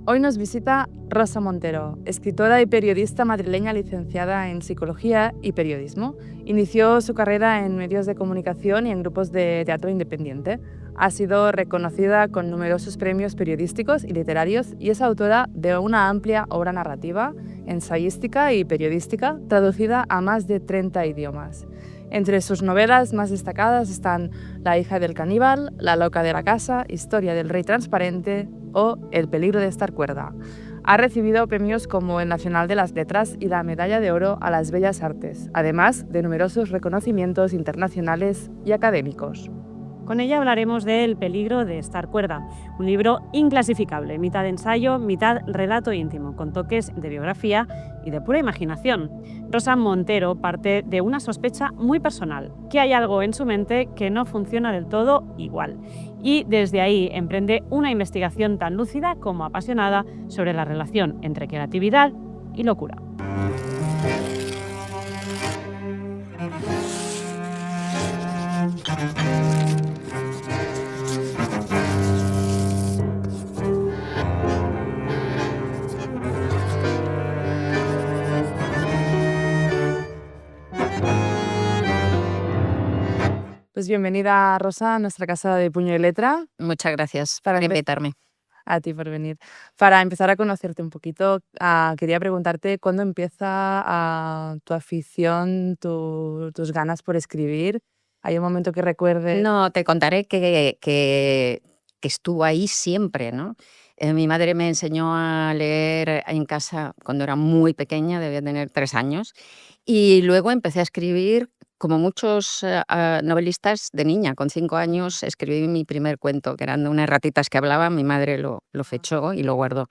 Hoy nos visita Rosa Montero, escritora y periodista madrileña licenciada en Psicología y Periodismo. Inició su carrera en medios de comunicación y en grupos de teatro independiente. Ha sido reconocida con numerosos premios periodísticos y literarios y es autora de una amplia obra narrativa, ensayística y periodística, traducida a más de 30 idiomas. Entre sus novelas más destacadas están La hija del caníbal, La loca de la casa, Historia del rey transparente o El peligro de estar cuerda. Ha recibido premios como el Nacional de las Letras y la Medalla de Oro a las Bellas Artes, además de numerosos reconocimientos internacionales y académicos. Con ella hablaremos de El peligro de estar cuerda, un libro inclasificable, mitad ensayo, mitad relato íntimo, con toques de biografía y de pura imaginación. Rosa Montero parte de una sospecha muy personal, que hay algo en su mente que no funciona del todo igual. Y desde ahí emprende una investigación tan lúcida como apasionada sobre la relación entre creatividad y locura. Pues bienvenida, Rosa, a nuestra casa de Puño y Letra. Muchas gracias Para por invitarme. A ti por venir. Para empezar a conocerte un poquito, quería preguntarte cuándo empieza tu afición, tus ganas por escribir. ¿Hay un momento que recuerdes? No, te contaré que estuvo ahí siempre, ¿no? Mi madre me enseñó a leer en casa cuando era muy pequeña, debía tener 3 años, y luego empecé a escribir como muchos, novelistas de niña. Con 5 años escribí mi primer cuento, que eran de unas ratitas que hablaban, mi madre lo fechó y lo guardó.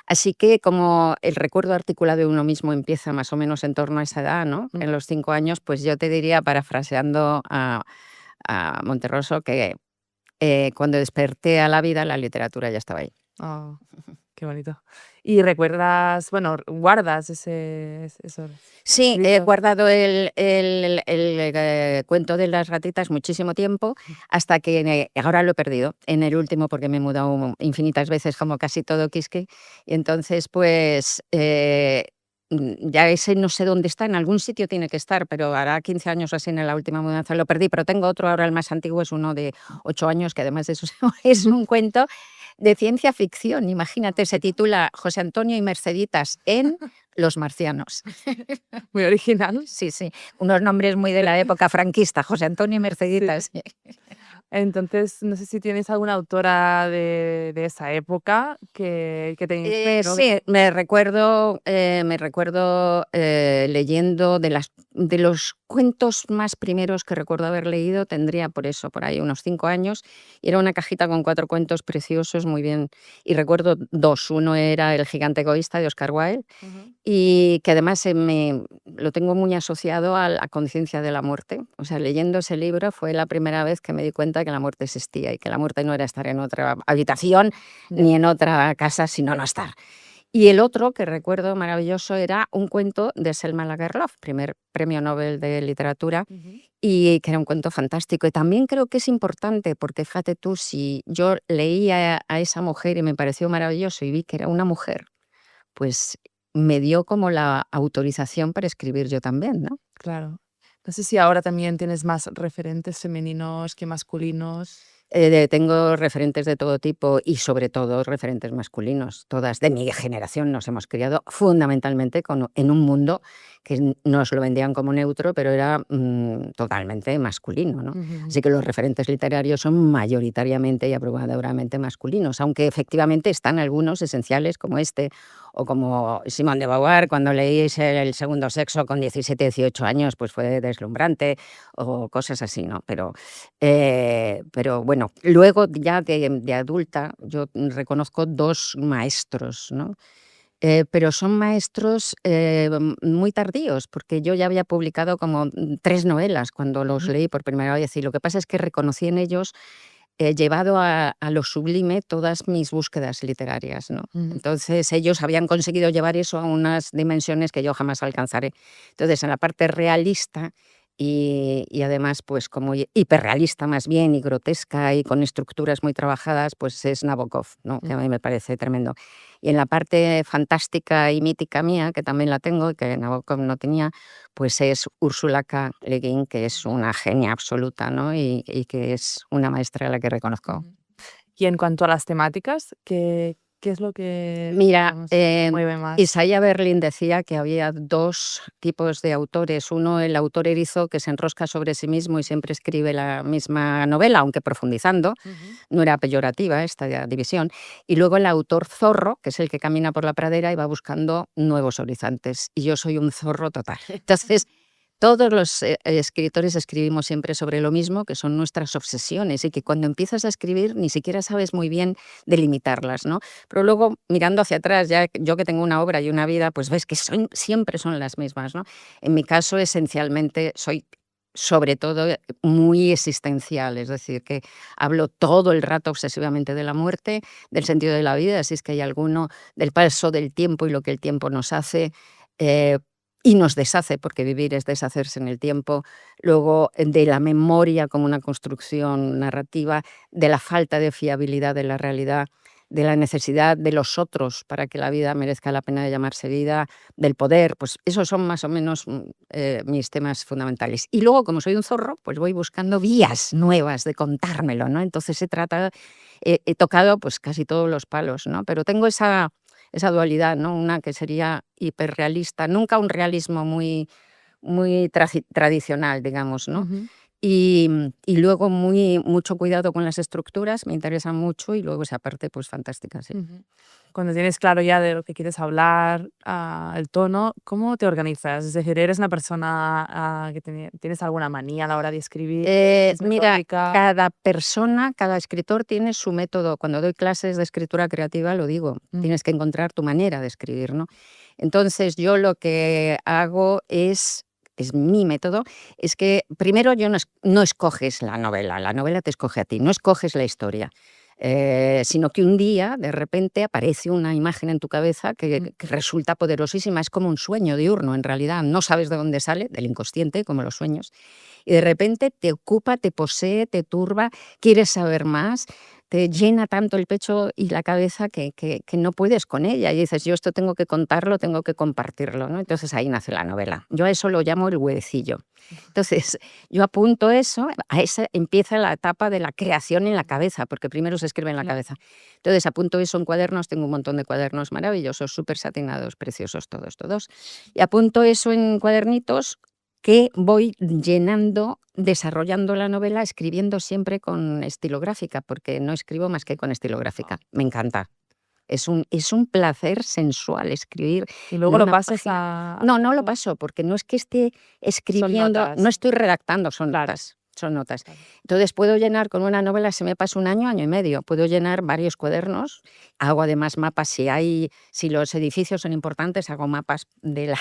Así que como el recuerdo articulado de uno mismo empieza más o menos en torno a esa edad, ¿no? En los 5 años, pues yo te diría, parafraseando a Monterroso, que cuando desperté a la vida, la literatura ya estaba ahí. Oh, qué bonito. ¿Y recuerdas, bueno, guardas eso? Sí, he libros? guardado el cuento de las ratitas muchísimo tiempo, hasta que ahora lo he perdido en el último, porque me he mudado infinitas veces, como casi todo Quisque, y entonces, pues, ya ese no sé dónde está, en algún sitio tiene que estar, pero hará 15 años o así, en la última mudanza lo perdí, pero tengo otro ahora, el más antiguo, es uno de 8 años, que además de eso es un cuento de ciencia ficción. Imagínate, se titula José Antonio y Merceditas en Los marcianos. Muy original. Sí, sí, unos nombres muy de la época franquista, José Antonio y Merceditas. Entonces, no sé si tienes alguna autora de esa época que te inspiró. Sí, me recuerdo leyendo de los cuentos más primeros que recuerdo haber leído, tendría por ahí unos 5 años, y era una cajita con 4 cuentos preciosos, muy bien, y recuerdo 2. Uno era El gigante egoísta, de Oscar Wilde, y que además lo tengo muy asociado a la conciencia de la muerte. O sea, leyendo ese libro fue la primera vez que me di cuenta que la muerte existía y que la muerte no era estar en otra habitación ni en otra casa, sino no estar. Y el otro que recuerdo maravilloso era un cuento de Selma Lagerlöf, primer premio Nobel de literatura, y que era un cuento fantástico. Y también creo que es importante, porque fíjate tú, si yo leía a esa mujer y me pareció maravilloso y vi que era una mujer, pues me dio como la autorización para escribir yo también, ¿no? Claro. No sé si ahora también tienes más referentes femeninos que masculinos. Tengo referentes de todo tipo y sobre todo referentes masculinos. Todas de mi generación nos hemos criado fundamentalmente en un mundo que nos lo vendían como neutro, pero era totalmente masculino, ¿no? Así que los referentes literarios son mayoritariamente y abrumadoramente masculinos, aunque efectivamente están algunos esenciales como este, o como Simone de Beauvoir, cuando leís El segundo sexo con 17, 18 años, pues fue deslumbrante, o cosas así, ¿no? Pero bueno, luego ya de adulta yo reconozco 2 maestros, ¿no? Pero son maestros muy tardíos, porque yo ya había publicado como 3 novelas cuando los leí por primera vez, y lo que pasa es que reconocí en ellos, llevado a lo sublime, todas mis búsquedas literarias, ¿no? Entonces ellos habían conseguido llevar eso a unas dimensiones que yo jamás alcanzaré. Entonces, en la parte realista, y además pues como hiperrealista más bien y grotesca y con estructuras muy trabajadas, pues es Nabokov, ¿no? Que a mí me parece tremendo. Y en la parte fantástica y mítica mía, que también la tengo y que Nabokov no tenía, pues es Ursula K. Le Guin, que es una genia absoluta, ¿no? Y que es una maestra a la que reconozco. Ujú. Y en cuanto a las temáticas, ¿qué es lo que, Mira, digamos, te mueve más? Isaiah Berlin decía que había dos tipos de autores. Uno, el autor erizo, que se enrosca sobre sí mismo y siempre escribe la misma novela, aunque profundizando. Ujú. No era peyorativa esta división. Y luego el autor zorro, que es el que camina por la pradera y va buscando nuevos horizontes. Y yo soy un zorro total. Entonces, todos los escritores escribimos siempre sobre lo mismo, que son nuestras obsesiones, y que cuando empiezas a escribir ni siquiera sabes muy bien delimitarlas, ¿no? Pero luego, mirando hacia atrás, ya yo que tengo una obra y una vida, pues ves que siempre son las mismas, ¿no? En mi caso, esencialmente, soy sobre todo muy existencial, es decir, que hablo todo el rato obsesivamente de la muerte, del sentido de la vida, si es que hay alguno, del paso del tiempo y lo que el tiempo nos hace, eh, y nos deshace, porque vivir es deshacerse en el tiempo, luego de la memoria como una construcción narrativa, de la falta de fiabilidad de la realidad, de la necesidad de los otros para que la vida merezca la pena de llamarse vida, del poder, pues esos son más o menos mis temas fundamentales. Y luego, como soy un zorro, pues voy buscando vías nuevas de contármelo, ¿no? Entonces he tocado pues casi todos los palos, ¿no? Pero tengo esa dualidad, ¿no? Una que sería hiperrealista, nunca un realismo muy tradicional, digamos, ¿no? Ujú. Y luego mucho cuidado con las estructuras, me interesan mucho, y luego esa parte pues fantástica, sí. Ujú. Cuando tienes claro ya de lo que quieres hablar, el tono, ¿cómo te organizas? Es decir, ¿eres una persona que tienes alguna manía a la hora de escribir? ¿Es Mira, metódica? cada persona, cada escritor tiene su método. Cuando doy clases de escritura creativa lo digo, tienes que encontrar tu manera de escribir, ¿no? Entonces yo lo que hago es mi método, es que primero no escoges la novela te escoge a ti, no escoges la historia. Sino que un día de repente aparece una imagen en tu cabeza que resulta poderosísima, es como un sueño diurno en realidad, no sabes de dónde sale, del inconsciente, como los sueños, y de repente te ocupa, te posee, te turba, quieres saber más, te llena tanto el pecho y la cabeza que no puedes con ella, y dices, yo esto tengo que contarlo, tengo que compartirlo, ¿no? Entonces ahí nace la novela. Yo a eso lo llamo el huevecillo. Entonces yo apunto eso, a esa empieza la etapa de la creación en la cabeza, porque primero se escribe en la Claro. cabeza. Entonces apunto eso en cuadernos, tengo un montón de cuadernos maravillosos, súper satinados, preciosos todos. Y apunto eso en cuadernitos que voy llenando, desarrollando la novela, escribiendo siempre con estilográfica, porque no escribo más que con estilográfica. Me encanta. Es un placer sensual escribir Y en luego lo una pasas página. a... No lo paso, porque no es que esté escribiendo, notas. no estoy redactando, son Claro. notas. Claro. Entonces puedo llenar con una novela, se me pasa un año y medio, puedo llenar varios cuadernos, hago además mapas, si los edificios son importantes, hago mapas de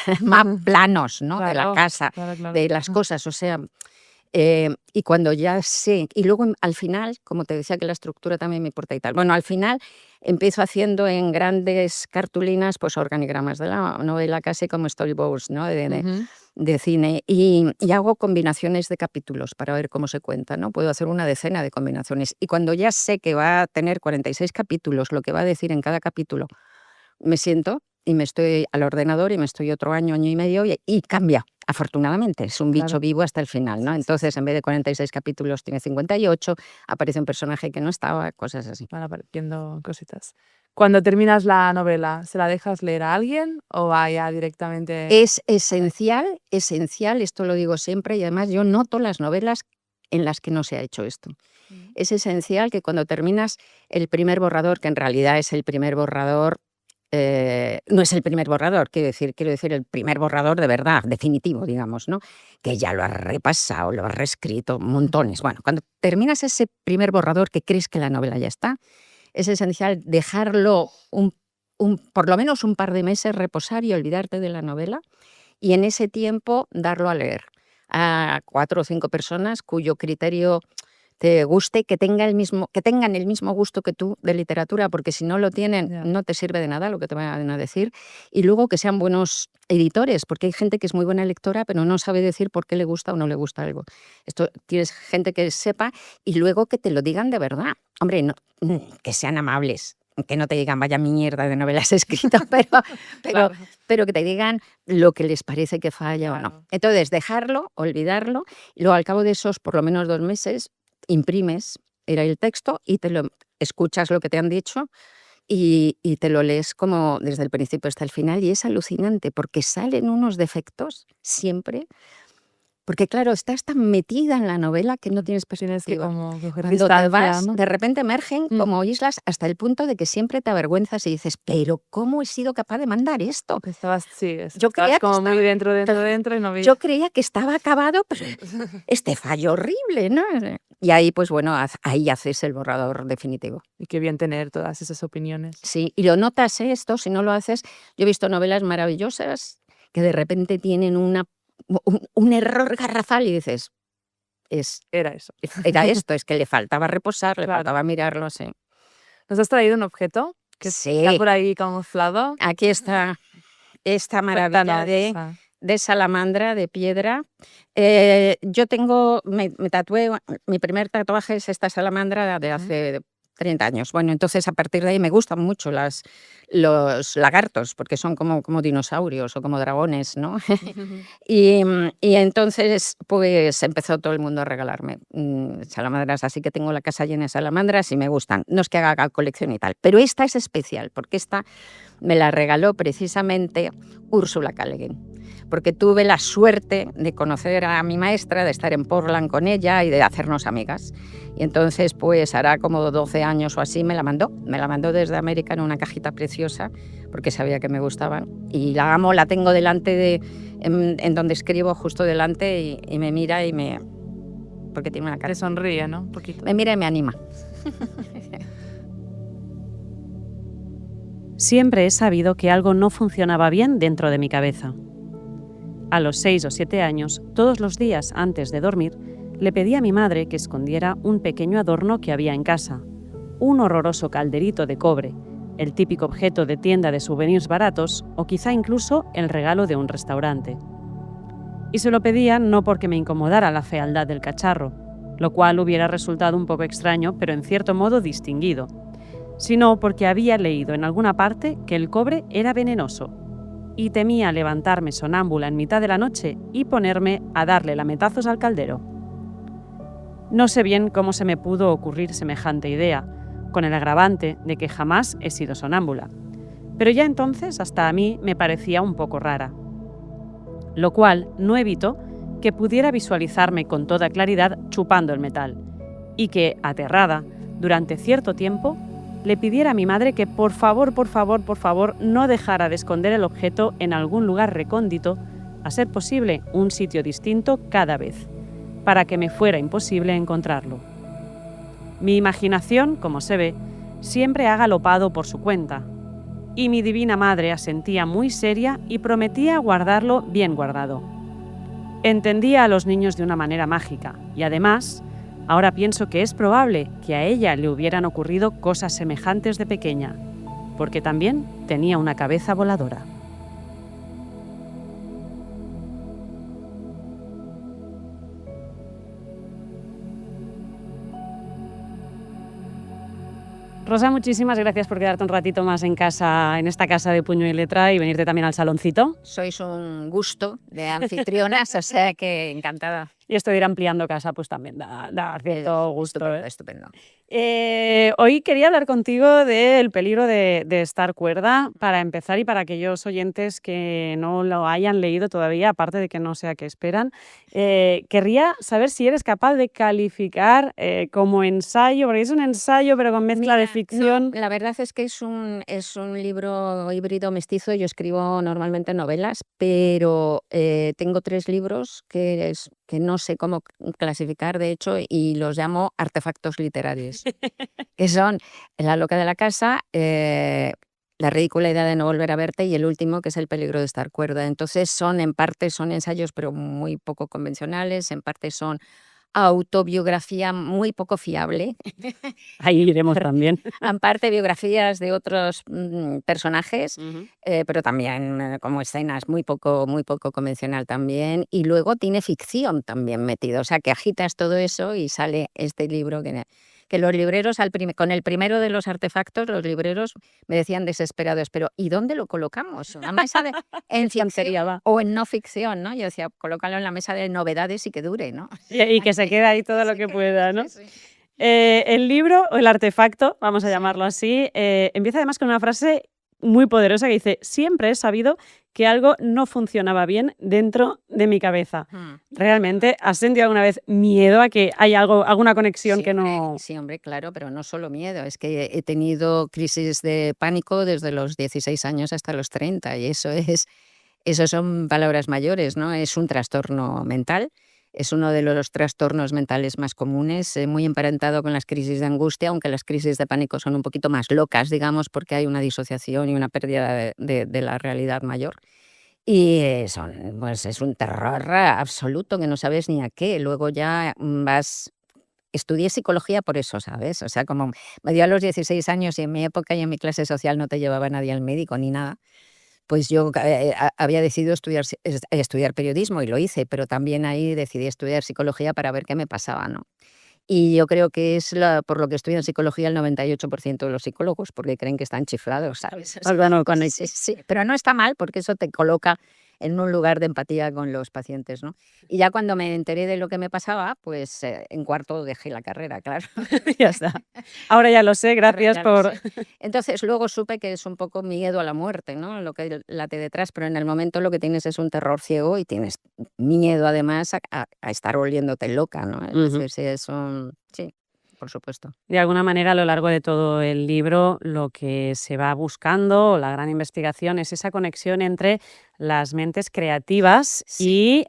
planos, ¿no? De la Claro, casa, claro. de las cosas, o sea, y cuando ya sé, y luego al final, como te decía que la estructura también me importa y tal, bueno, al final empiezo haciendo en grandes cartulinas pues organigramas de la novela, casi como storyboards, ¿no? Ujú. De cine, y hago combinaciones de capítulos para ver cómo se cuenta, ¿no? Puedo hacer una decena de combinaciones, y cuando ya sé que va a tener 46 capítulos, lo que va a decir en cada capítulo, me siento y me estoy al ordenador y me estoy otro año y medio y cambia, afortunadamente, es un bicho Claro. vivo hasta el final, ¿no? Sí, sí, Entonces, en vez de 46 capítulos tiene 58, aparece un personaje que no estaba, cosas así. Van apareciendo cositas. Cuando terminas la novela, ¿se la dejas leer a alguien o va ya directamente? Es esencial, esto lo digo siempre, y además yo noto las novelas en las que no se ha hecho esto. Es esencial que cuando terminas el primer borrador, que en realidad es el primer borrador, no es el primer borrador, quiero decir el primer borrador de verdad, definitivo, digamos, ¿no? Que ya lo has repasado, lo has reescrito, montones. Bueno, cuando terminas ese primer borrador que crees que la novela ya está, es esencial dejarlo por lo menos un par de meses reposar y olvidarte de la novela, y en ese tiempo darlo a leer a 4 o 5 personas cuyo criterio te guste, que tengan el mismo gusto que tú de literatura, porque si no lo tienen, Ya. no te sirve de nada lo que te van a decir. Y luego que sean buenos editores, porque hay gente que es muy buena lectora, pero no sabe decir por qué le gusta o no le gusta algo. Esto tienes gente que sepa y luego que te lo digan de verdad. Hombre, que sean amables. Que no te digan vaya mierda de novela has escrito, pero, Claro. pero que te digan lo que les parece que falla o no. Claro. Entonces, dejarlo, olvidarlo, y luego al cabo de esos por lo menos 2 meses, imprimes el texto y te lo escuchas lo que te han dicho y te lo lees como desde el principio hasta el final, y es alucinante, porque salen unos defectos siempre, porque claro, estás tan metida en la novela que no tienes Tienes que perspectiva. como coger Cuando te distancia, vas, ¿no? de repente emergen Mm. como islas hasta el punto de que siempre te avergüenzas y dices, pero ¿cómo he sido capaz de mandar esto? Estabas Yo creía estabas que como muy estaba, dentro y no yo veías. creía que estaba acabado, pero este fallo horrible, ¿no? Y ahí, pues bueno, ahí haces el borrador definitivo. Y qué bien tener todas esas opiniones. Sí, y lo notas esto, si no lo haces. Yo he visto novelas maravillosas que de repente tienen un error garrafal y dices, Era eso. era esto, es que le faltaba repasar, le Claro. faltaba mirarlo, sí. ¿Nos has traído un objeto que está Sí, por ahí camuflado? aquí está esta maravilla Cuéntanos. de salamandra, de piedra. Yo me tatué, mi primer tatuaje es esta salamandra de hace 30 años. Bueno, entonces a partir de ahí me gustan mucho los lagartos, porque son como dinosaurios o como dragones, ¿no? Y entonces, pues empezó todo el mundo a regalarme salamandras, así que tengo la casa llena de salamandras y me gustan. No es que haga colección y tal, pero esta es especial, porque esta me la regaló precisamente Úrsula K. Le Guin, porque tuve la suerte de conocer a mi maestra, de estar en Portland con ella y de hacernos amigas. Y entonces, pues hará como 12 años o así, me la mandó desde América en una cajita preciosa, porque sabía que me gustaban. Y la amo, la tengo delante en donde escribo, justo delante, y me mira porque tiene una cara. Te sonríe, ¿no? Un poquito. Me mira y me anima. Siempre he sabido que algo no funcionaba bien dentro de mi cabeza. A los 6 o 7 años, todos los días antes de dormir, le pedí a mi madre que escondiera un pequeño adorno que había en casa, un horroroso calderito de cobre, el típico objeto de tienda de souvenirs baratos o quizá incluso el regalo de un restaurante. Y se lo pedía no porque me incomodara la fealdad del cacharro, lo cual hubiera resultado un poco extraño, pero en cierto modo distinguido, sino porque había leído en alguna parte que el cobre era venenoso y temía levantarme sonámbula en mitad de la noche y ponerme a darle lametazos al caldero. No sé bien cómo se me pudo ocurrir semejante idea, con el agravante de que jamás he sido sonámbula, pero ya entonces hasta a mí me parecía un poco rara, lo cual no evitó que pudiera visualizarme con toda claridad chupando el metal y que, aterrada, durante cierto tiempo, le pidiera a mi madre que por favor, no dejara de esconder el objeto en algún lugar recóndito, a ser posible un sitio distinto cada vez, para que me fuera imposible encontrarlo. Mi imaginación, como se ve, siempre ha galopado por su cuenta, y mi divina madre asentía muy seria y prometía guardarlo bien guardado. Entendía a los niños de una manera mágica, y además, ahora pienso que es probable que a ella le hubieran ocurrido cosas semejantes de pequeña, porque también tenía una cabeza voladora. Rosa, muchísimas gracias por quedarte un ratito más en casa, en esta casa de puño y letra, y venirte también al saloncito. Sois un gusto de anfitrionas, o sea que encantada. Y esto de ir ampliando casa, pues también da cierto gusto. Estupendo, estupendo. Hoy quería hablar contigo del peligro de estar cuerda, para empezar, y para aquellos oyentes que no lo hayan leído todavía, aparte de que no sé a qué esperan. Querría saber si eres capaz de calificar como ensayo, porque es un ensayo pero con mezcla de ficción. No, la verdad es que es un libro híbrido mestizo. Yo escribo normalmente novelas, pero tengo 3 libros que no sé cómo clasificar, de hecho, y los llamo artefactos literarios, que son La loca de la casa, La ridícula idea de no volver a verte, y el último, que es El peligro de estar cuerda. Entonces en parte son ensayos, pero muy poco convencionales, en parte son autobiografía muy poco fiable. Ahí iremos también. Aparte biografías de otros personajes, Ujú. pero también como escenas muy poco convencional también. Y luego tiene ficción también metido, o sea que agitas todo eso y sale este libro que los libreros, con el primero de los artefactos, los libreros me decían desesperados, pero ¿y dónde lo colocamos? ¿Una mesa en Tontería, ficción va. o en no ficción? ¿No? Yo decía, colócalo en la mesa de novedades y que dure, ¿no? Y que se quede ahí todo lo Sí, que pueda, ¿no? sí. El libro, o el artefacto, vamos a Sí. llamarlo así, empieza además con una frase muy poderosa que dice: "Siempre he sabido que algo no funcionaba bien dentro de mi cabeza". ¿Realmente has sentido alguna vez miedo a que hay alguna conexión Sí, que hombre, no...? sí, hombre, claro, pero no solo miedo, es que he tenido crisis de pánico desde los 16 años hasta los 30 y eso son palabras mayores, ¿no? Es un trastorno mental, es uno de los trastornos mentales más comunes, muy emparentado con las crisis de angustia, aunque las crisis de pánico son un poquito más locas, digamos, porque hay una disociación y una pérdida de la realidad mayor. Y pues es un terror absoluto que no sabes ni a qué. Luego ya estudié psicología por eso, ¿sabes? O sea, como me dio a los 16 años y en mi época y en mi clase social no te llevaba nadie al médico ni nada, pues yo había decidido estudiar periodismo y lo hice, pero también ahí decidí estudiar psicología para ver qué me pasaba, ¿no? Y yo creo que es por lo que estudian psicología el 98% de los psicólogos, porque creen que están chiflados, ¿sabes? O sea, Bueno, sí, pero no está mal porque eso te coloca en un lugar de empatía con los pacientes, ¿no? Y ya cuando me enteré de lo que me pasaba, pues en cuarto dejé la carrera, claro. ya está. Ahora ya lo sé, Ahora gracias ya lo por... sé. Entonces luego supe que es un poco miedo a la muerte, ¿no? Lo que late detrás, pero en el momento lo que tienes es un terror ciego y tienes miedo además a estar volviéndote loca, ¿no? Es Ujú. decir, sí, sí, por supuesto. De alguna manera, a lo largo de todo el libro, lo que se va buscando, la gran investigación, es esa conexión entre las mentes creativas Sí.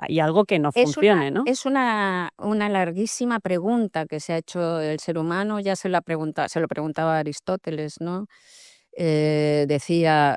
y, y algo que no funcione, ¿no? Es una larguísima pregunta que se ha hecho el ser humano, ya se lo preguntaba Aristóteles, ¿no? Decía,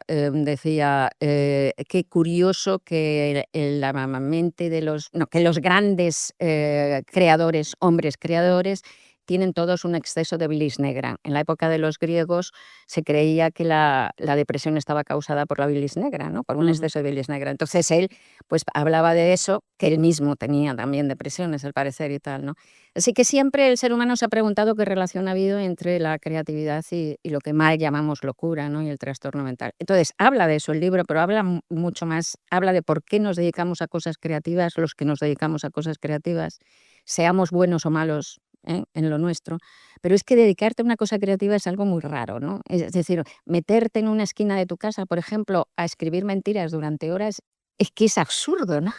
qué curioso que la mente de que los grandes creadores, hombres creadores, tienen todos un exceso de bilis negra. En la época de los griegos se creía que la depresión estaba causada por la bilis negra, ¿no? Por un Ujú. exceso de bilis negra. Entonces él pues hablaba de eso, que él mismo tenía también depresiones, al parecer, y tal, ¿no? Así que siempre el ser humano se ha preguntado qué relación ha habido entre la creatividad y lo que mal llamamos locura, ¿no? Y el trastorno mental. Entonces, habla de eso el libro, pero habla mucho más, habla de por qué nos dedicamos a cosas creativas, los que nos dedicamos a cosas creativas, seamos buenos o malos, en lo nuestro. Pero es que dedicarte a una cosa creativa es algo muy raro, ¿no? Es decir, meterte en una esquina de tu casa, por ejemplo, a escribir mentiras durante horas, es que es absurdo, ¿no?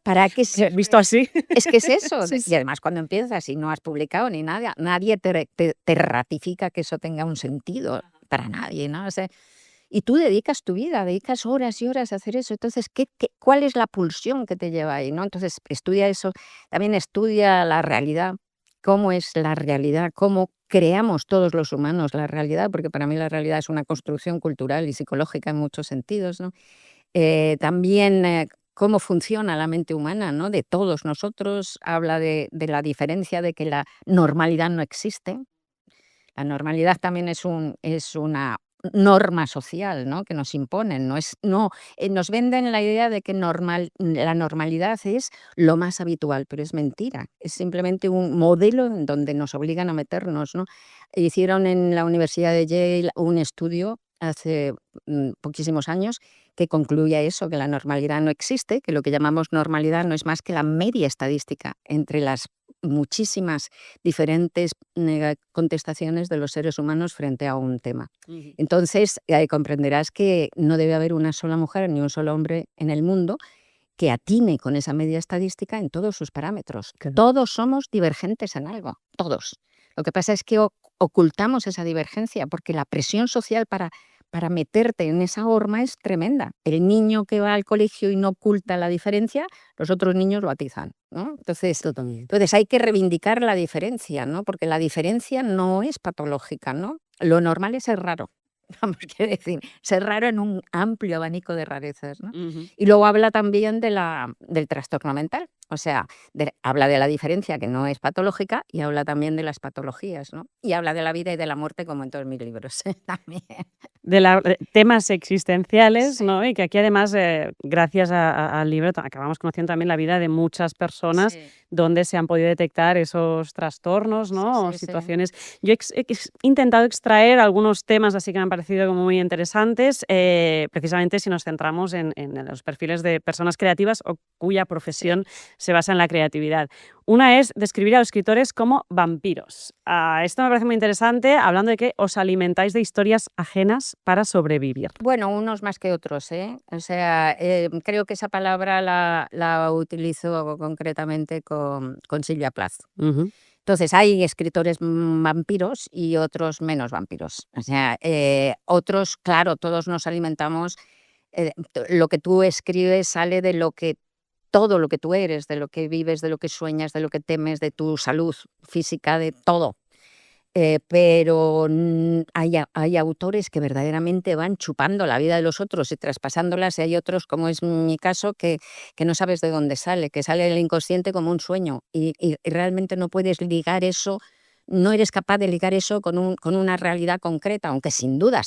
¿Para qué Visto así. es que es eso? Sí, Y sí. además cuando empiezas y no has publicado ni nada, nadie te ratifica que eso tenga un sentido para nadie, ¿no? O sea, y tú dedicas tu vida, dedicas horas y horas a hacer eso. Entonces, ¿cuál es la pulsión que te lleva ahí, no? Entonces, estudia eso, también estudia la realidad, cómo es la realidad, cómo creamos todos los humanos la realidad, porque para mí la realidad es una construcción cultural y psicológica en muchos sentidos, ¿no? También cómo funciona la mente humana, ¿no? De todos nosotros, habla de la diferencia de que la normalidad no existe. La normalidad también es una norma social, ¿no? Que nos imponen, nos venden la idea de que la normalidad es lo más habitual, pero es mentira, es simplemente un modelo en donde nos obligan a meternos, ¿no? Hicieron en la Universidad de Yale un estudio hace poquísimos años que concluía eso, que la normalidad no existe, que lo que llamamos normalidad no es más que la media estadística entre las muchísimas diferentes contestaciones de los seres humanos frente a un tema. Ujú. Entonces, comprenderás que no debe haber una sola mujer ni un solo hombre en el mundo que atine con esa media estadística en todos sus parámetros. Claro. Todos somos divergentes en algo, todos. Lo que pasa es que ocultamos esa divergencia porque la presión social para meterte en esa horma es tremenda. El niño que va al colegio y no oculta la diferencia, los otros niños lo atizan, ¿no? Totalmente. Entonces hay que reivindicar la diferencia, ¿no? Porque la diferencia no es patológica, ¿no? Lo normal es ser raro. Vamos, quiero decir, ser raro en un amplio abanico de rarezas, ¿no? Ujú. Y luego habla también del trastorno mental, O sea, habla de la diferencia que no es patológica y habla también de las patologías, ¿no? Y habla de la vida y de la muerte como en todos mis libros también. De temas existenciales, Sí. ¿no? Y que aquí además, gracias al libro, acabamos conociendo también la vida de muchas personas Sí, donde se han podido detectar esos trastornos, sí, ¿no? O sí, sí. situaciones. Yo he intentado extraer algunos temas así que me han parecido como muy interesantes, precisamente si nos centramos en los perfiles de personas creativas o cuya profesión se basa en la creatividad. Una es describir a los escritores como vampiros. Esto me parece muy interesante, hablando de que os alimentáis de historias ajenas para sobrevivir. Bueno, unos más que otros, ¿eh? O sea, creo que esa palabra la utilizo concretamente con Silvia Plath. Ujú. Entonces, hay escritores vampiros y otros menos vampiros. O sea, otros, claro, todos nos alimentamos, lo que tú escribes sale de todo lo que tú eres, de lo que vives, de lo que sueñas, de lo que temes, de tu salud física, de todo. Pero hay autores que verdaderamente van chupando la vida de los otros y traspasándolas, y hay otros, como es mi caso, que no sabes de dónde sale, que sale del inconsciente como un sueño y realmente no puedes ligar eso, no eres capaz de ligar eso con una realidad concreta, aunque sin duda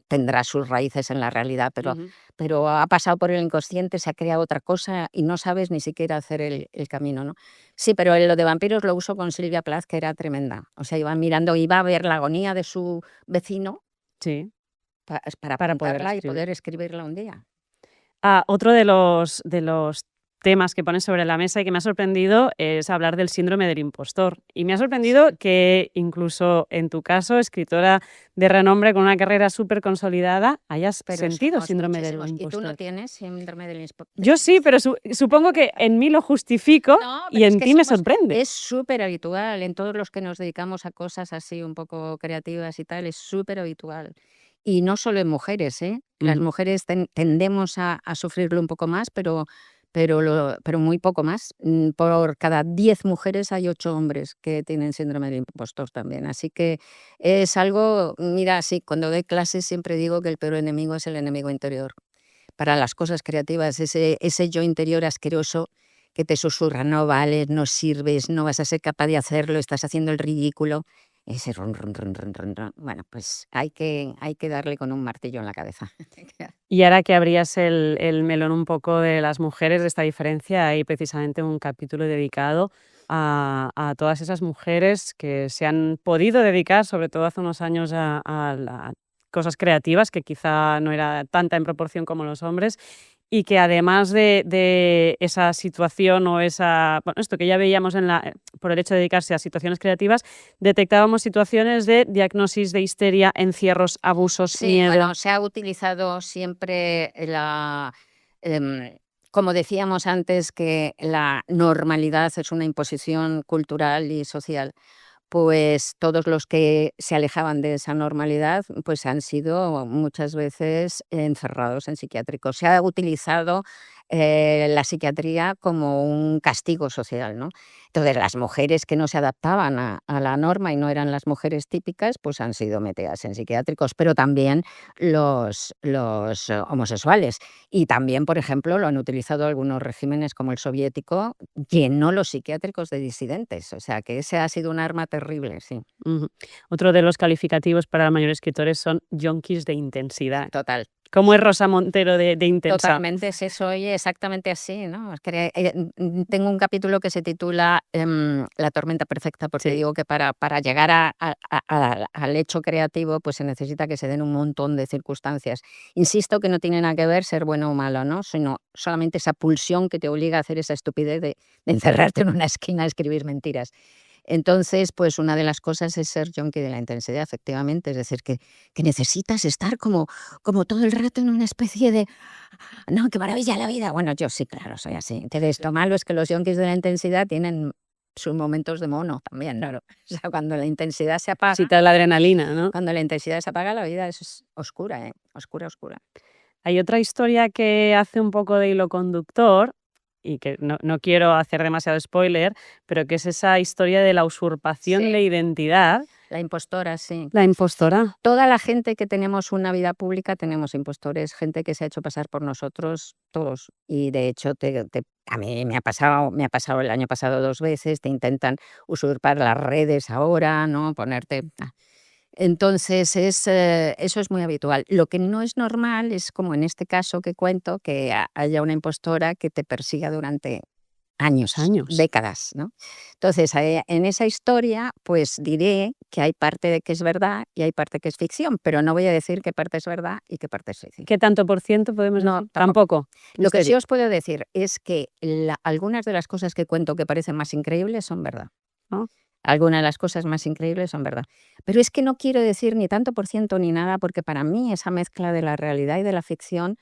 tendrá sus raíces en la realidad, Ujú. pero ha pasado por el inconsciente, se ha creado otra cosa y no sabes ni siquiera hacer el camino, ¿no? Sí, pero lo de vampiros lo uso con Silvia Plath, que era tremenda. O sea, iba a ver la agonía de su vecino Sí, para para poder apuntarla y escribir. poder escribirla un día. Otro de los temas que pones sobre la mesa y que me ha sorprendido es hablar del síndrome del impostor. Y me ha sorprendido Sí. que incluso en tu caso, escritora de renombre con una carrera súper consolidada, hayas Pero sentido somos síndrome del muchísimos. ¿Y tú no impostor. tienes síndrome del Yo sí, pero supongo que en mí lo justifico No, y pero es en que ti me sorprende. es súper habitual en todos los que nos dedicamos a cosas así un poco creativas y tal, es súper habitual. Y no solo en mujeres, ¿eh? Las Ujú. mujeres tendemos a sufrirlo un poco más, pero muy poco más. Por cada 10 mujeres hay 8 hombres que tienen síndrome del impostor también. Así que es algo, mira, sí, cuando doy clases siempre digo que el peor enemigo es el enemigo interior. Para las cosas creativas, ese yo interior asqueroso que te susurra: "No vales, no sirves, no vas a ser capaz de hacerlo, estás haciendo el ridículo". Ese ron, ron, ron, ron, ron, ron. Bueno, pues hay que darle con un martillo en la cabeza. Y ahora que abrías el melón un poco de las mujeres, de esta diferencia, hay precisamente un capítulo dedicado a todas esas mujeres que se han podido dedicar, sobre todo hace unos años, a cosas creativas, que quizá no era tanta en proporción como los hombres, y que además de esa situación o esto que ya veíamos por el hecho de dedicarse a situaciones creativas, detectábamos situaciones de diagnosis de histeria, encierros, abusos, Sí, miedo. bueno, se ha utilizado siempre em, como decíamos antes, que la normalidad es una imposición cultural y social. Pues todos los que se alejaban de esa normalidad, pues han sido muchas veces encerrados en psiquiátricos. Se ha utilizado, la psiquiatría como un castigo social, ¿no? Entonces, las mujeres que no se adaptaban a la norma y no eran las mujeres típicas, pues han sido metidas en psiquiátricos, pero también los homosexuales. Y también, por ejemplo, lo han utilizado algunos regímenes como el soviético, llenó los psiquiátricos de disidentes, o sea, que ese ha sido un arma terrible, sí, Ujú. Otro de los calificativos para los mayores escritores son yonkis de intensidad. total. ¿Cómo es Rosa Montero de intensa? Totalmente, soy exactamente así, ¿no? Es que, tengo un capítulo que se titula, La tormenta perfecta, porque Sí. digo que para llegar al hecho creativo, pues se necesita que se den un montón de circunstancias. Insisto que no tiene nada que ver ser bueno o malo, ¿no? Sino solamente esa pulsión que te obliga a hacer esa estupidez de encerrarte en una esquina a escribir mentiras. Entonces, pues una de las cosas es ser yonki de la intensidad, efectivamente, es decir, que necesitas estar como todo el rato en una especie de: "No, qué maravilla la vida". Bueno, yo sí, claro, soy así. Entonces, lo malo es que los yonkis de la intensidad tienen sus momentos de mono también, claro. O sea, Necesitas la adrenalina, ¿no? cuando la intensidad se apaga, la vida es oscura, oscura, oscura. Hay otra historia que hace un poco de hilo conductor y que no quiero hacer demasiado spoiler, pero que es esa historia de la usurpación de Sí. identidad La impostora, sí. La impostora. Toda la gente que tenemos una vida pública tenemos impostores, gente que se ha hecho pasar por nosotros, todos. Y de hecho, a mí me ha pasado el año pasado 2 veces, te intentan usurpar las redes ahora, ¿no? Ponerte... Entonces, eso es muy habitual. Lo que no es normal es, como en este caso que cuento, que haya una impostora que te persiga durante años, décadas, ¿no? Entonces, en esa historia, pues diré que hay parte de que es verdad y hay parte que es ficción, pero no voy a decir qué parte es verdad y qué parte es ficción. ¿Qué tanto por ciento podemos No, decir? Tampoco. Lo que sí os puedo decir es que algunas de las cosas que cuento que parecen más increíbles son verdad. ¿No? Algunas de las cosas más increíbles son verdad. Pero es que no quiero decir ni tanto por ciento ni nada, porque para mí esa mezcla de la realidad y de la ficción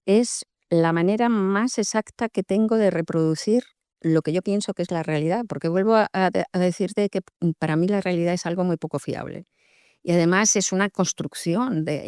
es la manera más exacta que tengo de reproducir lo que yo pienso que es la realidad, porque vuelvo a decirte que para mí la realidad es algo muy poco fiable. Y además es una construcción del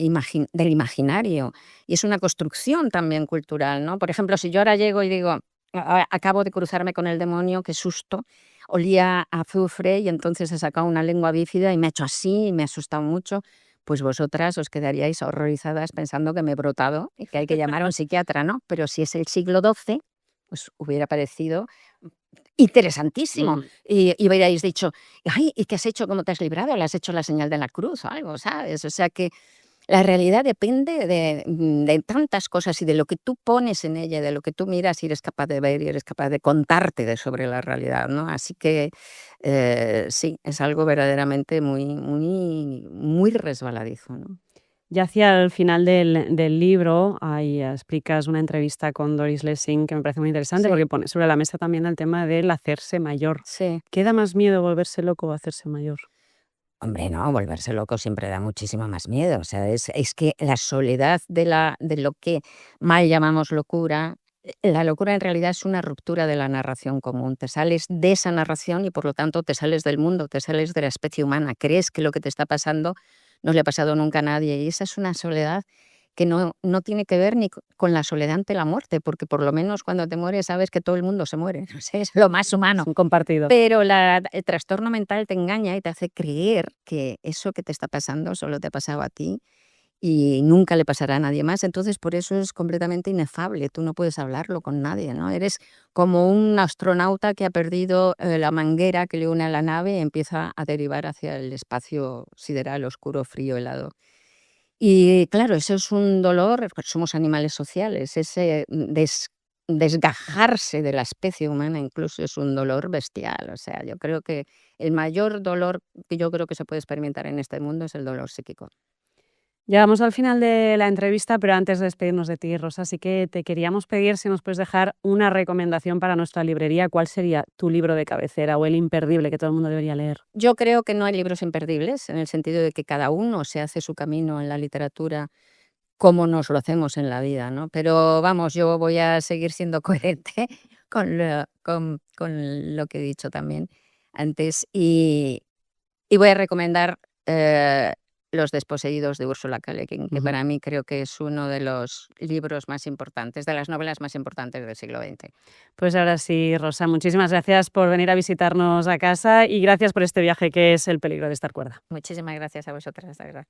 imaginario y es una construcción también cultural, ¿no? Por ejemplo, si yo ahora llego y digo, acabo de cruzarme con el demonio, qué susto, olía a azufre y entonces he sacado una lengua bífida y me ha hecho así y me ha asustado mucho, pues vosotras os quedaríais horrorizadas pensando que me he brotado y que hay que llamar a un psiquiatra, ¿no? Pero si es el siglo XII, pues hubiera parecido interesantísimo. Y hubierais dicho, ay, ¿y qué has hecho? ¿Cómo te has librado? ¿Le has hecho la señal de la cruz o algo, sabes? O sea que la realidad depende de tantas cosas y de lo que tú pones en ella, de lo que tú miras y eres capaz de ver y eres capaz de contarte sobre la realidad, ¿no? Así que sí, es algo verdaderamente muy resbaladizo, ¿no? Ya hacia el final del libro ahí explicas una entrevista con Doris Lessing que me parece muy interesante Sí. porque pone sobre la mesa también el tema del hacerse mayor. Sí. ¿Qué da más miedo, volverse loco o hacerse mayor? Hombre, no, volverse loco siempre da muchísimo más miedo. O sea, es que la soledad de lo que mal llamamos locura, la locura en realidad es una ruptura de la narración común. Te sales de esa narración y por lo tanto te sales del mundo, te sales de la especie humana. Crees que lo que te está pasando no le ha pasado nunca a nadie y esa es una soledad que no tiene que ver ni con la soledad ante la muerte, porque por lo menos cuando te mueres sabes que todo el mundo se muere, no sé, es lo más humano. Es un compartido. Pero el trastorno mental te engaña y te hace creer que eso que te está pasando solo te ha pasado a ti y nunca le pasará a nadie más. Entonces, por eso es completamente inefable. Tú no puedes hablarlo con nadie, ¿no? Eres como un astronauta que ha perdido la manguera que le une a la nave y empieza a derivar hacia el espacio sideral, oscuro, frío, helado. Y claro, eso es un dolor, pues somos animales sociales, ese desgajarse de la especie humana incluso es un dolor bestial. O sea, yo creo que el mayor dolor que yo creo que se puede experimentar en este mundo es el dolor psíquico. Llegamos al final de la entrevista, pero antes de despedirnos de ti, Rosa, sí que te queríamos pedir si nos puedes dejar una recomendación para nuestra librería. ¿Cuál sería tu libro de cabecera o el imperdible que todo el mundo debería leer? Yo creo que no hay libros imperdibles, en el sentido de que cada uno se hace su camino en la literatura como nos lo hacemos en la vida, ¿no? Pero vamos, yo voy a seguir siendo coherente con lo que he dicho también antes y voy a recomendar Los desposeídos de Úrsula K. Le Guin, que para mí creo que es uno de los libros más importantes, de las novelas más importantes del siglo XX. Pues ahora sí, Rosa, muchísimas gracias por venir a visitarnos a casa y gracias por este viaje que es El peligro de estar cuerda. Muchísimas gracias a vosotras, de verdad.